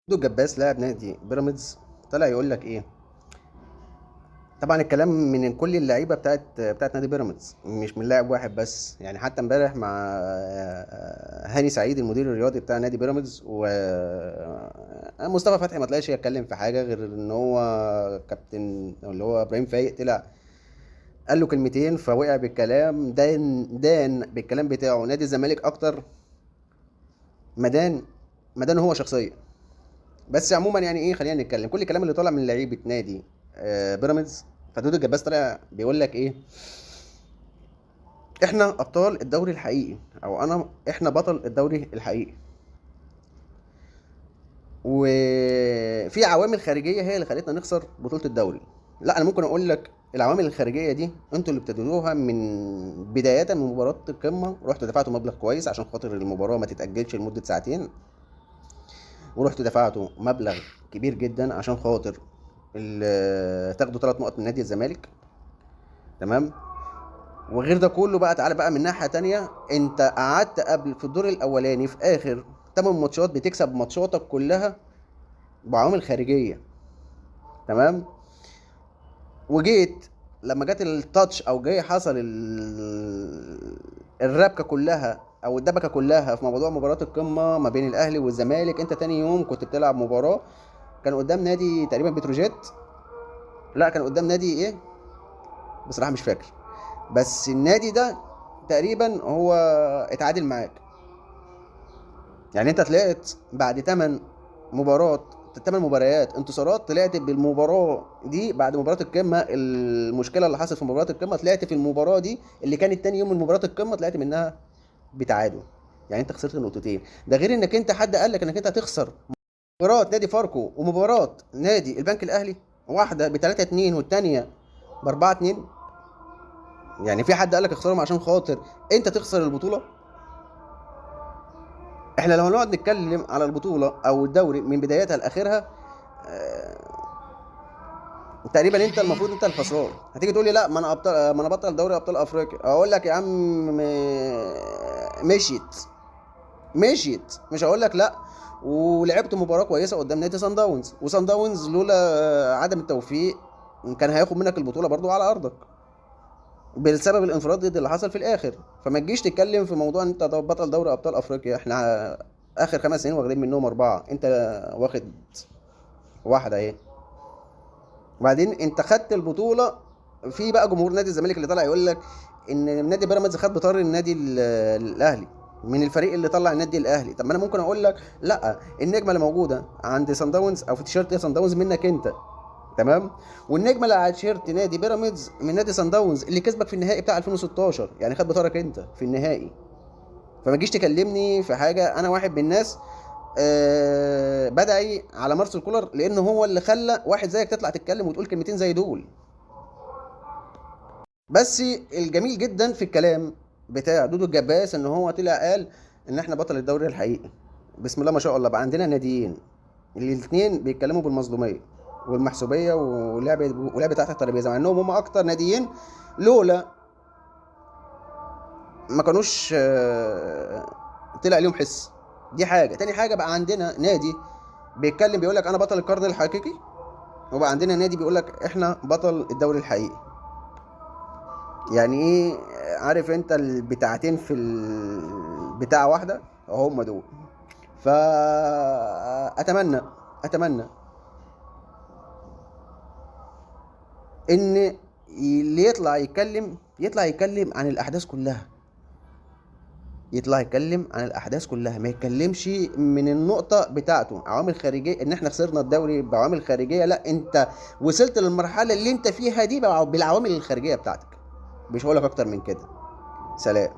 ميدو الجباس لاعب نادي بيراميدز طلع يقول لك ايه. طبعا الكلام من كل اللعيبه بتاعت نادي بيراميدز، مش من لاعب واحد بس. يعني حتى امبارح مع هاني سعيد المدير الرياضي بتاع نادي بيراميدز، ومصطفى فتحي ما طلعش يتكلم في حاجه غير ان هو كابتن اللي هو ابراهيم فايق طلع قال له كلمتين فوقع بالكلام. دان بالكلام بتاعه نادي الزمالك اكتر مدان مدان هو شخصيا. بس عموما يعني ايه، خلينا نتكلم كل الكلام اللي طالع من لعيبه نادي بيراميدز. فدودو الجباس طالع بيقول لك ايه: احنا ابطال الدوري الحقيقي، او احنا بطل الدوري الحقيقي، وفي عوامل خارجيه هي اللي خلتنا نخسر بطوله الدوري. لا، انا ممكن اقول لك العوامل الخارجيه دي انتوا اللي ابتديتوها من بدايه من مباراه القمه. رحتوا دفعتوا مبلغ كويس عشان خاطر المباراه ما تتاجلش لمده ساعتين، ورحتوا دفعتوا مبلغ كبير جدا عشان خاطر تاخدوا 3 نقط من نادي الزمالك. تمام. وغير ده كله بقى، تعالى بقى من ناحية تانية، انت قعدت قبل في الدور الاولاني في اخر 8 ماتشات بتكسب ماتشاتك كلها بعوامل خارجية. تمام. وجيت لما جت التاتش او جاي حصل الربكة كلها او الدبكة كلها في موضوع مباراة القمة ما بين الاهلي والزمالك. انت تاني يوم كنت بتلعب مباراة كان قدام نادي تقريبا بتروجيت. لا، كان قدام نادي ايه بصراحة مش فاكر. بس النادي ده تقريبا هو اتعادل معاك. يعني انت طلعت بعد 8 مباريات انتصارات، طلعت بالمباراة دي بعد مباراة القمة. المشكلة اللي حصلت في مباراة القمة، طلعت في المباراة دي اللي كانت تاني يوم من مباراة القمة طلعت منها بتعادل. يعني انت خسرت نقطتين. ده غير انك انت حد قال لك انك انت هتخسر مباراة نادي فاركو ومباراة نادي البنك الاهلي، واحدة ب 3-2 والتانية ب 4-2. يعني في حد قال لك اخسرهم عشان خاطر انت تخسر البطولة؟ احنا لو هنقعد نتكلم على البطوله او الدوري من بدايتها لاخرها، تقريبا انت المفروض انت الخسران. هتيجي تقول لي لا، ما انا بطل دوري ابطال افريقيا. اقول لك يا عم مشيت مش هقول لك لا. ولعبت مباراه كويسه قدام نادي سان داونز، وسان داونز لولا عدم التوفيق كان هياخد منك البطوله برضو على ارضك بسبب الانفراد اللي حصل في الاخر. فما تجيش تتكلم في موضوع ان انت بطل دوري ابطال افريقيا. احنا اخر 5 سنين واخدين منهم 4، انت واخد واحده اهي. وبعدين انت خدت البطوله. في بقى جمهور نادي الزمالك اللي طلع يقول لك ان نادي بيراميدز خد بطار النادي الاهلي من الفريق اللي طلع النادي الاهلي. طب ما انا ممكن اقول لك لا، النجمه اللي موجوده عند سان داونز او في تيشيرت سان داونز منك انت. تمام. والنجمه اللي على تيشيرت نادي بيراميدز من نادي سان داونز اللي كسبك في النهائي بتاع 2016، يعني خد بطارك انت في النهائي. فما تجيش تكلمني في حاجه. انا واحد من الناس بدعي على مارسيل كولر، لان هو اللي خلى واحد زيك تطلع تتكلم وتقول كلمتين زي دول. بس الجميل جدا في الكلام بتاع دودو الجباس ان هو طلع قال ان احنا بطل الدوري الحقيقي. بسم الله ما شاء الله، بقى عندنا ناديين الاثنين بيتكلموا بالمظلوميه والمحسوبيه ولعب تحت الترابيزه، مع انهم هم اكتر ناديين لولا ما كانوش طلع ليهم حس. دي حاجه. تاني حاجه، بقى عندنا نادي بيتكلم بيقول لك انا بطل القرن الحقيقي، وبقى عندنا نادي بيقول لك احنا بطل الدوري الحقيقي. يعني ايه؟ عارف انت البتاعتين في البتاع واحده، هم دول. فاتمنى ان اللي يطلع يتكلم عن الاحداث كلها. يطلع يتكلم عن الاحداث كلها، ما يتكلمش من النقطه بتاعته عوامل خارجيه ان احنا خسرنا الدوري بعوامل خارجيه. لا، انت وصلت للمرحله اللي انت فيها دي بالعوامل الخارجيه بتاعتك. مش هقولك اكتر من كده. سلام.